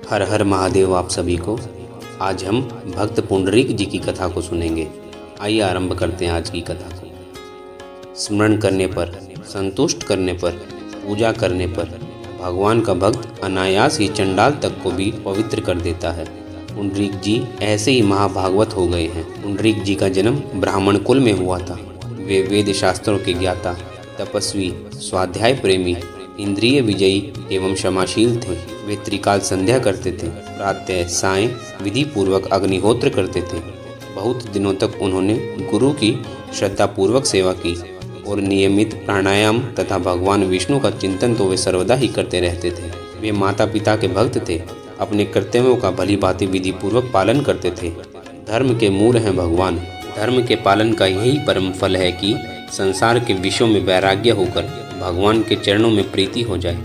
हर हर महादेव आप सभी को। आज हम भक्त पुंडरीक जी की कथा को सुनेंगे। आइए आरंभ करते हैं आज की कथा को। स्मरण करने पर, संतुष्ट करने पर, पूजा करने पर भगवान का भक्त अनायास ही चंडाल तक को भी पवित्र कर देता है। पुंडरीक जी ऐसे ही महाभागवत हो गए हैं। पुंडरीक जी का जन्म ब्राह्मण कुल में हुआ था। वे वेद शास्त्रों के ज्ञाता, तपस्वी, स्वाध्याय प्रेमी, इंद्रिय विजयी एवं क्षमाशील थे। वे त्रिकाल संध्या करते थे, प्रातः सायं विधि पूर्वक अग्निहोत्र करते थे। बहुत दिनों तक उन्होंने गुरु की श्रद्धापूर्वक सेवा की और नियमित प्राणायाम तथा भगवान विष्णु का चिंतन तो वे सर्वदा ही करते रहते थे। वे माता पिता के भक्त थे, अपने कर्तव्यों का भली भांति विधि पूर्वक पालन करते थे। धर्म के मूल हैं भगवान। धर्म के पालन का यही परम फल है कि संसार के विषयों में वैराग्य होकर भगवान के चरणों में प्रीति हो जाए।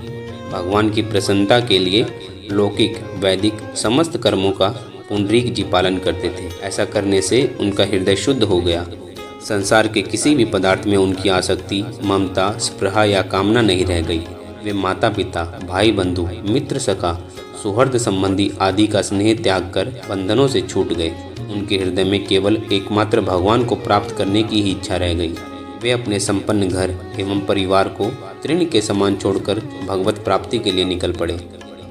भगवान की प्रसन्नता के लिए लौकिक वैदिक समस्त कर्मों का पुंडरीक जी पालन करते थे। ऐसा करने से उनका हृदय शुद्ध हो गया। संसार के किसी भी पदार्थ में उनकी आसक्ति, ममता, स्पृहा या कामना नहीं रह गई। वे माता पिता, भाई बंधु, मित्र सखा, सुहृद संबंधी आदि का स्नेह त्याग कर बंधनों से छूट गए। उनके हृदय में केवल एकमात्र भगवान को प्राप्त करने की ही इच्छा रह गई। वे अपने संपन्न घर एवं परिवार को तृण के समान छोड़कर भगवत प्राप्ति के लिए निकल पड़े।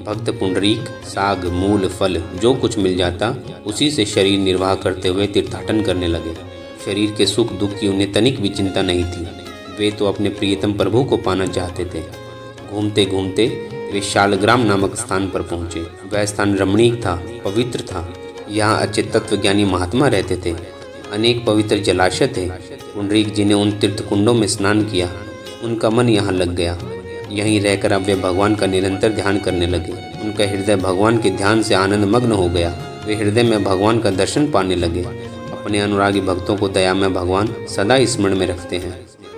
भक्त पुंडरीक साग, मूल, फल जो कुछ मिल जाता उसी से शरीर निर्वाह करते हुए तीर्थाटन करने लगे। शरीर के सुख दुख की उन्हें तनिक भी चिंता नहीं थी। वे तो अपने प्रियतम प्रभु को पाना चाहते थे। घूमते घूमते वे शालग्राम नामक स्थान पर पहुँचे। वह स्थान रमणीक था, पवित्र था। यहाँ अच्छे तत्वज्ञानी महात्मा रहते थे। अनेक पवित्र जलाशय थे। पुंडरीक जी ने उन तीर्थ कुंडों में स्नान किया। उनका मन यहाँ लग गया। यहीं रहकर अब वे भगवान का निरंतर ध्यान करने लगे। उनका हृदय भगवान के ध्यान से आनंद मग्न हो गया। वे हृदय में भगवान का दर्शन पाने लगे। अपने अनुरागी भक्तों को दया में भगवान सदा स्मरण में रखते हैं।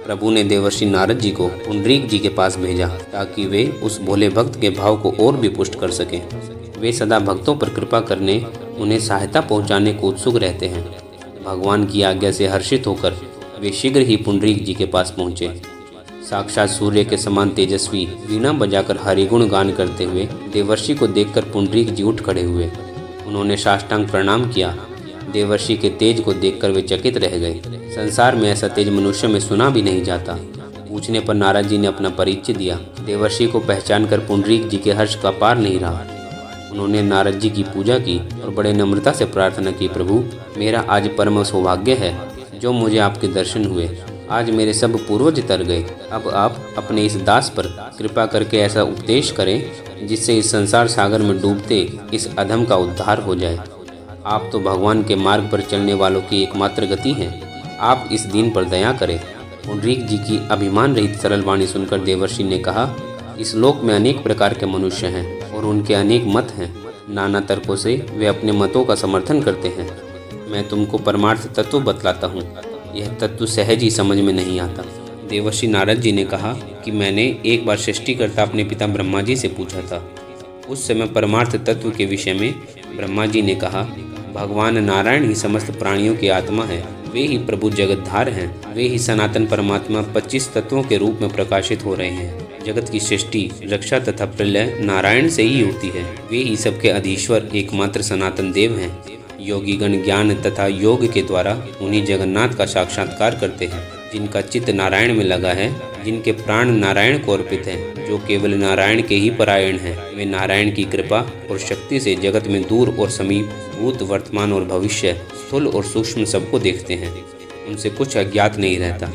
प्रभु ने देवर्षि नारद जी को पुंडरीक जी के पास भेजा ताकि वे उस भोले भक्त के भाव को और भी पुष्ट कर सकें। वे सदा भक्तों पर कृपा करने, उन्हें सहायता पहुँचाने को उत्सुक रहते हैं। भगवान की आज्ञा से हर्षित होकर वे शीघ्र ही पुंडरीक जी के पास पहुँचे। साक्षात सूर्य के समान तेजस्वी वीणा बजाकर हरिगुण गान करते हुए देवर्षि को देखकर पुंडरीक जी उठ खड़े हुए। उन्होंने साष्टांग प्रणाम किया। देवर्षि के तेज को देखकर वे चकित रह गए। संसार में ऐसा तेज मनुष्य में सुना भी नहीं जाता। पूछने पर नारद जी ने अपना परिचय दिया। देवर्षि को पहचान कर पुंडरीक जी के हर्ष का पार नहीं रहा। उन्होंने नारद जी की पूजा की और बड़े नम्रता से प्रार्थना की, प्रभु मेरा आज परम सौभाग्य है जो मुझे आपके दर्शन हुए। आज मेरे सब पूर्वज तर गए। अब आप अपने इस दास पर कृपा करके ऐसा उपदेश करें जिससे इस संसार सागर में डूबते इस अधम का उद्धार हो जाए। आप तो भगवान के मार्ग पर चलने वालों की एकमात्र गति हैं। आप इस दीन पर दया करें। पुंडरीक जी की अभिमान रहित सरल वाणी सुनकर देवर्षि ने कहा, इस लोक में अनेक प्रकार के मनुष्य हैं और उनके अनेक मत हैं। नाना तर्कों से वे अपने मतों का समर्थन करते हैं। मैं तुमको परमार्थ तत्व बतलाता हूँ। यह तत्व सहज ही समझ में नहीं आता। देवर्षि नारद जी ने कहा कि मैंने एक बार सृष्टिकर्ता अपने पिता ब्रह्मा जी से पूछा था। उस समय परमार्थ तत्व के विषय में ब्रह्मा जी ने कहा, भगवान नारायण ही समस्त प्राणियों की आत्मा है। वे ही प्रभु जगतधार हैं। वे ही सनातन परमात्मा 25 तत्वों के रूप में प्रकाशित हो रहे हैं। जगत की सृष्टि, रक्षा तथा प्रलय नारायण से ही होती है। वे ही सबके अधीश्वर एकमात्र सनातन देव हैं। योगीगण ज्ञान तथा योग के द्वारा उन्हीं जगन्नाथ का साक्षात्कार करते हैं। जिनका चित्त नारायण में लगा है, जिनके प्राण नारायण को अर्पित हैं, जो केवल नारायण के ही परायण हैं, वे नारायण की कृपा और शक्ति से जगत में दूर और समीप, भूत, वर्तमान और भविष्य, स्थूल और सूक्ष्म सबको देखते हैं। उनसे कुछ अज्ञात नहीं रहता।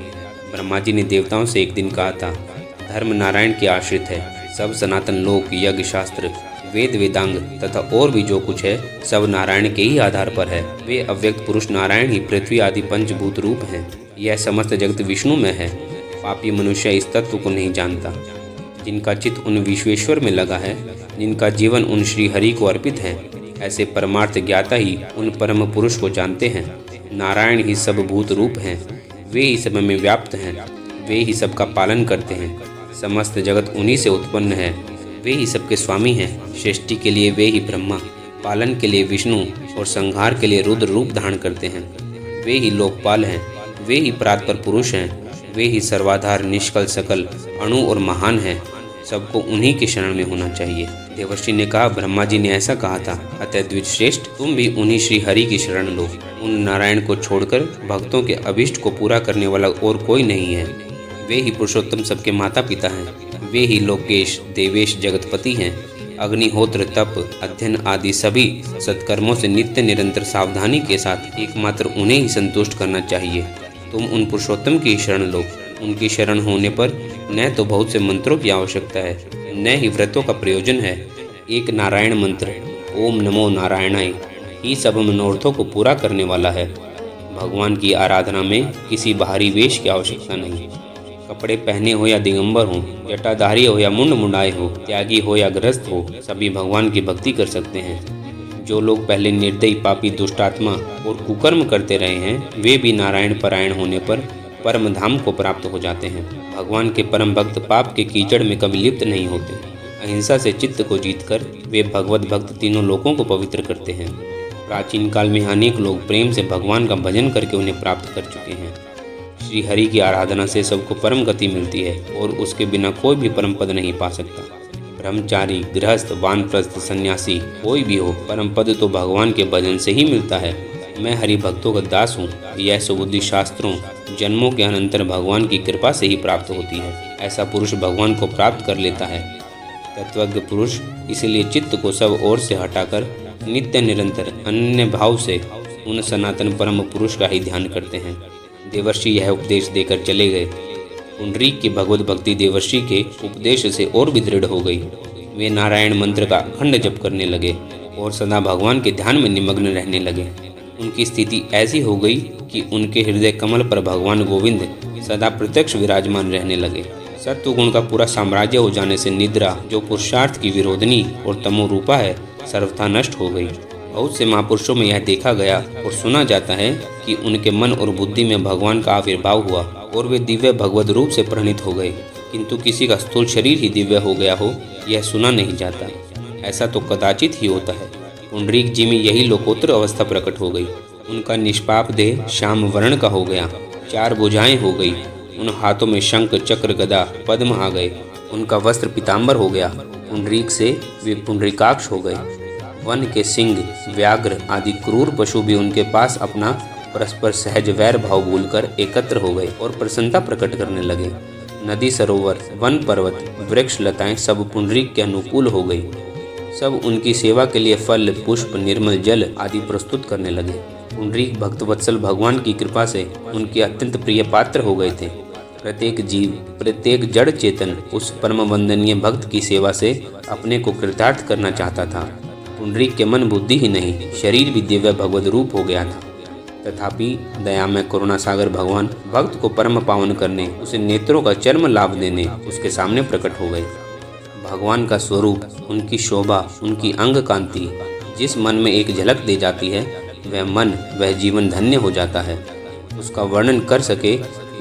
ब्रह्मा जी ने देवताओं से एक दिन कहा था, धर्म नारायण के आश्रित है। सब सनातन लोक, यज्ञ, शास्त्र, वेद, वेदांग तथा और भी जो कुछ है सब नारायण के ही आधार पर है। वे अव्यक्त पुरुष नारायण ही पृथ्वी आदि पंचभूत रूप हैं। यह समस्त जगत विष्णु में है। पापी मनुष्य इस तत्व को नहीं जानता। जिनका चित्त उन विश्वेश्वर में लगा है, जिनका जीवन उन श्री हरि को अर्पित है, ऐसे परमार्थ ज्ञाता ही उन परम पुरुष को जानते हैं। नारायण ही सब भूत रूप हैं। वे ही सब में व्याप्त हैं। वे ही सबका पालन करते हैं। समस्त जगत उन्हीं से उत्पन्न है। वे ही सबके स्वामी हैं। सृष्टि के लिए वे ही ब्रह्मा, पालन के लिए विष्णु और संहार के लिए रुद्र रूप धारण करते हैं। वे ही लोकपाल हैं। वे ही परात्पर पुरुष हैं। वे ही सर्वाधार, निष्कल, सकल, अणु और महान हैं। सबको उन्हीं के शरण में होना चाहिए। देवर्षि ने कहा, ब्रह्मा जी ने ऐसा कहा था, अतः द्विजश्रेष्ठ तुम भी उन्हीं श्री हरि की शरण लो। उन नारायण को छोड़कर भक्तों के अभिष्ट को पूरा करने वाला और कोई नहीं है। वे ही पुरुषोत्तम सबके माता पिता हैं। वे ही लोकेश देवेश जगतपति हैं। अग्निहोत्र तप अध्ययन आदि सभी सत्कर्मों से नित्य निरंतर सावधानी के साथ एकमात्र उन्हें ही संतुष्ट करना चाहिए। तुम उन पुरुषोत्तम की शरण लो। उनकी शरण होने पर न तो बहुत से मंत्रों की आवश्यकता है, न ही व्रतों का प्रयोजन है। एक नारायण मंत्र ओम नमो नारायणाय ही सब मनोरथों को पूरा करने वाला है। भगवान की आराधना में किसी बाहरी वेश की आवश्यकता नहीं। कपड़े पहने हो या दिगंबर हो, जटाधारी हो या मुंड मुंडाए हो, त्यागी हो या ग्रस्त हो, सभी भगवान की भक्ति कर सकते हैं। जो लोग पहले निर्दयी पापी दुष्टात्मा और कुकर्म करते रहे हैं, वे भी नारायण परायण होने पर परम धाम को प्राप्त हो जाते हैं। भगवान के परम भक्त पाप के कीचड़ में कभी लिप्त नहीं होते। अहिंसा से चित्त को जीतकर वे भगवत भक्त तीनों लोकों को पवित्र करते हैं। प्राचीन काल में अनेक लोग प्रेम से भगवान का भजन करके उन्हें प्राप्त कर चुके हैं। श्री हरि की आराधना से सबको परम गति मिलती है और उसके बिना कोई भी परम पद नहीं पा सकता। ब्रह्मचारी, गृहस्थ, वानप्रस्थ, सन्यासी कोई भी हो, परम पद तो भगवान के भजन से ही मिलता है। मैं हरि भक्तों का दास हूँ, यह सुबुद्धि शास्त्रों जन्मों के अनंतर भगवान की कृपा से ही प्राप्त होती है। ऐसा पुरुष भगवान को प्राप्त कर लेता है। तत्वज्ञ पुरुष इसलिए चित्त को सब ओर से हटाकर नित्य निरंतर अनन्य भाव से उन सनातन परम पुरुष का ही ध्यान करते हैं। देवर्षि यह उपदेश देकर चले गए। पुंडरीक की भगवत भक्ति देवर्षि के उपदेश से और भी दृढ़ हो गई। वे नारायण मंत्र का अखंड जप करने लगे और सदा भगवान के ध्यान में निमग्न रहने लगे। उनकी स्थिति ऐसी हो गई कि उनके हृदय कमल पर भगवान गोविंद सदा प्रत्यक्ष विराजमान रहने लगे। सत्वगुण का पूरा साम्राज्य हो जाने से निद्रा, जो पुरुषार्थ की विरोधनी और तमोरूपा है, सर्वथा नष्ट हो गई। बहुत से महापुरुषों में यह देखा गया और सुना जाता है कि उनके मन और बुद्धि में भगवान का आविर्भाव हुआ और वे दिव्य भगवत रूप से परिणित हो गए, किंतु किसी का स्थूल शरीर ही दिव्य हो गया हो, यह सुना नहीं जाता। ऐसा तो कदाचित ही होता है। पुंडरीक जी में यही लोकोत्तर अवस्था प्रकट हो गई। उनका निष्पाप देह श्याम वर्ण का हो गया, 4 भुजाएं हो गई, उन हाथों में शंख चक्र गदा पद्म आ गए, उनका वस्त्र पीताम्बर हो गया। पुंडरीक से वे पुंडरीकाक्ष हो गए। वन के सिंह, व्याघ्र आदि क्रूर पशु भी उनके पास अपना परस्पर सहज वैर भाव भूलकर एकत्र हो गए और प्रसन्नता प्रकट करने लगे। नदी, सरोवर, वन, पर्वत, वृक्ष, लताएं सब पुंडरीक के अनुकूल हो गई। सब उनकी सेवा के लिए फल, पुष्प, निर्मल जल आदि प्रस्तुत करने लगे। पुंडरीक भक्तवत्सल भगवान की कृपा से उनके अत्यंत प्रिय पात्र हो गए थे। प्रत्येक जीव, प्रत्येक जड़ चेतन उस परम वंदनीय भक्त की सेवा से अपने को कृतार्थ करना चाहता था। पुंडरीक के मन, बुद्धि ही नहीं, शरीर भी दिव्य भगवत रूप हो गया था। तथापि दया में करुणा सागर भगवान भक्त को परम पावन करने, उसे नेत्रों का चर्म लाभ देने उसके सामने प्रकट हो गए। भगवान का स्वरूप, उनकी शोभा, उनकी अंग कांति जिस मन में एक झलक दे जाती है, वह मन, वह जीवन धन्य हो जाता है। उसका वर्णन कर सके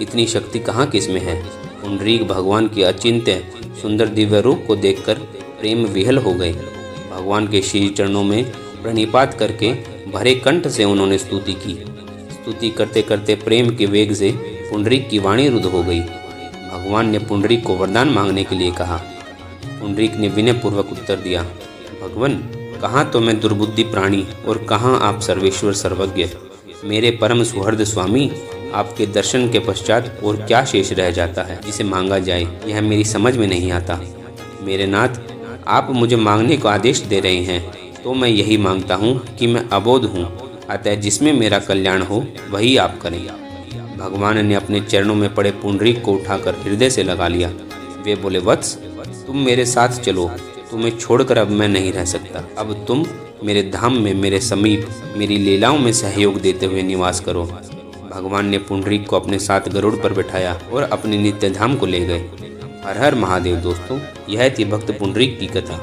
इतनी शक्ति कहाँ किसमें है। पुंडरीक भगवान की अचिंत्य सुंदर दिव्य रूप को देखकर प्रेम विहल हो गए। भगवान के श्री चरणों में प्रणिपात करके भरे कंठ से उन्होंने स्तुति की। स्तुति करते करते प्रेम के वेग से पुंडरीक की वाणी रुद्ध हो गई। भगवान ने पुंडरीक को वरदान मांगने के लिए कहा। पुंडरीक ने विनय पूर्वक उत्तर दिया, भगवान, कहाँ तो मैं दुर्बुद्धि प्राणी और कहाँ आप सर्वेश्वर सर्वज्ञ। मेरे परम सुहृद स्वामी, आपके दर्शन के पश्चात और क्या शेष रह जाता है जिसे मांगा जाए, यह मेरी समझ में नहीं आता। मेरे नाथ, आप मुझे मांगने को आदेश दे रहे हैं तो मैं यही मांगता हूँ कि मैं अबोध हूँ, अतः जिसमें मेरा कल्याण हो वही आप करें। भगवान ने अपने चरणों में पड़े पुंडरीक को उठाकर हृदय से लगा लिया। वे बोले, वत्स, तुम मेरे साथ चलो, तुम्हें छोड़कर अब मैं नहीं रह सकता। अब तुम मेरे धाम में, मेरे समीप, मेरी लीलाओं में सहयोग देते हुए निवास करो। भगवान ने पुंडरीक को अपने साथ गरुड़ पर बिठाया और अपने नित्य धाम को ले गए। हर हर महादेव। दोस्तों, यह थी भक्त पुंडरीक की कथा।